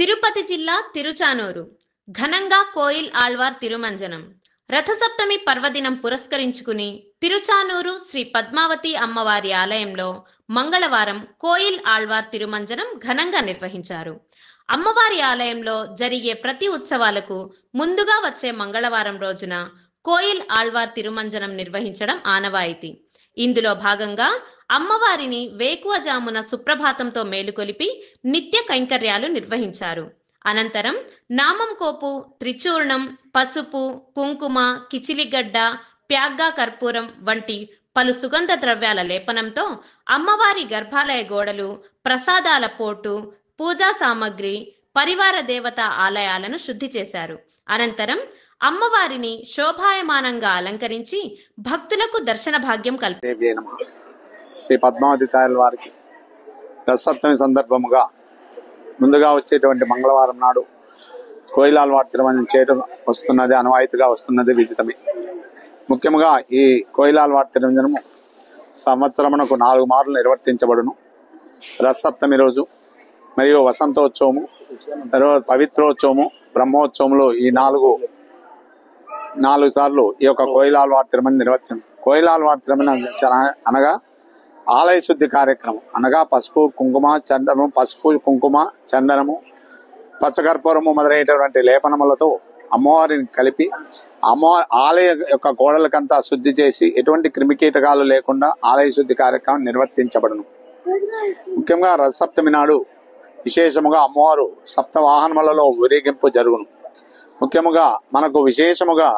తిరుపతి జిల్లా తిరుచానూరు ఘనంగా కోయిల్ ఆళ్వార్ తిరుమంజనం రథసప్తమి పర్వదినం పురస్కరించుకుని తిరుచానూరు శ్రీ పద్మావతి అమ్మవారి ఆలయంలో మంగళవారం కోయిల్ ఆళ్వార్ తిరుమంజనం ఘనంగా నిర్వహించారు. అమ్మవారి ఆలయంలో జరిగే ప్రతి ఉత్సవాలకు ముందుగా వచ్చే మంగళవారం రోజున కోయిల్ ఆళ్వార్ తిరుమంజనం నిర్వహించడం ఆనవాయితీ. ఇందులో భాగంగా అమ్మవారిని వేకువజామున సుప్రభాతంతో మేలుకొలిపి నిత్య కైంకర్యాలు నిర్వహించారు. అనంతరం నామంకోపు, త్రిచూర్ణం, పసుపు, కుంకుమ, కిచిలిగడ్డ, ప్యాగ్గా కర్పూరం వంటి పలు సుగంధ ద్రవ్యాల లేపనంతో అమ్మవారి గర్భాలయ గోడలు, ప్రసాదాల పోటు, పూజా సామగ్రి, పరివార దేవత ఆలయాలను శుద్ధి చేశారు. అనంతరం అమ్మవారిని శోభాయమానంగా అలంకరించి భక్తులకు దర్శన భాగ్యం కల్పించారు. శ్రీ పద్మావతి తాయల వారికి రథసప్తమి సందర్భముగా ముందుగా వచ్చేటువంటి మంగళవారం నాడు కోయిల్ ఆళ్వార్ తిరుమంజనం చేయడం వస్తున్నది, అనువాయితీగా వస్తున్నది విదితమే. ముఖ్యంగా ఈ కోయిల్ ఆళ్వార్ తిరుమంజనము సంవత్సరమునకు 4 మార్లు నిర్వర్తించబడును. రథసప్తమి రోజు మరియు వసంతోత్సవము, తర్వాత పవిత్రోత్సవము, బ్రహ్మోత్సవములు ఈ 4 సార్లు ఈ యొక్క కోయిల్ ఆళ్వార్ తిరుమంజనం నిర్వర్తించం. కోయిల్ ఆళ్వార్ తిరుమంజనం అనగా ఆలయ శుద్ధి కార్యక్రమం అనగా పసుపు కుంకుమ చందనము పచ్చకర్పూరము మొదలైనటువంటి లేపనములతో అమ్మవారిని కలిపి అమ్మవారి ఆలయ యొక్క గోడలకంతా శుద్ధి చేసి ఎటువంటి క్రిమికీటకాలు లేకుండా ఆలయ శుద్ధి కార్యక్రమం నిర్వర్తించబడును. ముఖ్యంగా రథసప్తమి నాడు విశేషముగా అమ్మవారు సప్త వాహనములలో ఊరేగింపు జరుగును. ముఖ్యముగా మనకు విశేషముగా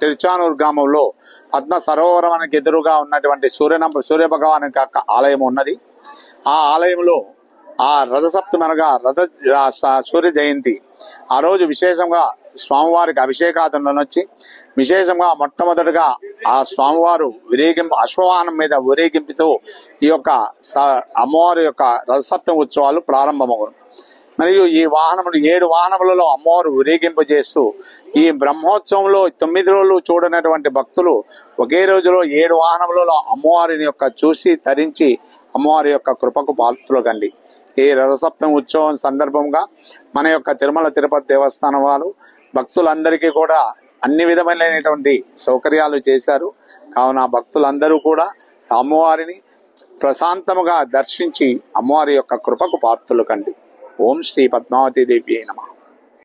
తిరుచానూరు గ్రామంలో పద్మ సరోవరానికి ఎదురుగా ఉన్నటువంటి సూర్య భగవాన్ యొక్క ఆలయం ఉన్నది. ఆ ఆలయంలో ఆ రథసప్తమి అనగా సూర్య జయంతి ఆ రోజు విశేషంగా స్వామివారికి అభిషేకాదులను వచ్చి విశేషంగా మొట్టమొదటిగా ఆ స్వామివారు అశ్వవాహనం మీద ఊరేగింపుతో ఈ యొక్క అమ్మవారి యొక్క రథసప్తమి ఉత్సవాలు ప్రారంభమవును. మరియు ఈ 7 వాహనములలో అమ్మవారు ఊరేగింపు చేస్తూ ఈ బ్రహ్మోత్సవంలో 9 రోజులు చూడనటువంటి భక్తులు ఒకే రోజులో 7 వాహనములలో అమ్మవారిని యొక్క చూసి తరించి అమ్మవారి యొక్క కృపకు పాత్రులు కండి. ఈ రథసప్తమి ఉత్సవం సందర్భంగా మన యొక్క తిరుమల తిరుపతి దేవస్థానం వారు భక్తులందరికీ కూడా అన్ని విధమైనటువంటి సౌకర్యాలు చేశారు. కావున భక్తులందరూ కూడా అమ్మవారిని ప్రశాంతముగా దర్శించి అమ్మవారి యొక్క కృపకు పాత్రులు కండి. ఓం శ్రీ పద్మావతి దేవి నమః.